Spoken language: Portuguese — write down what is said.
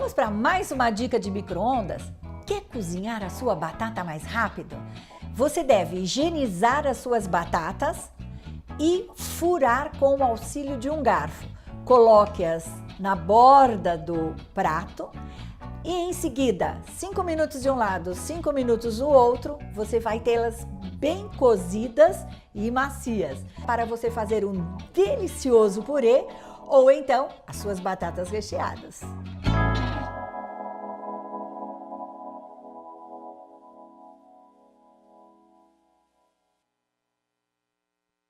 Vamos para mais uma dica de micro-ondas? Quer cozinhar a sua batata mais rápido? Você deve higienizar as suas batatas e furar com o auxílio de um garfo. Coloque-as na borda do prato e em seguida, 5 minutos de um lado, 5 minutos do outro, você vai tê-las bem cozidas e macias para você fazer um delicioso purê ou então as suas batatas recheadas.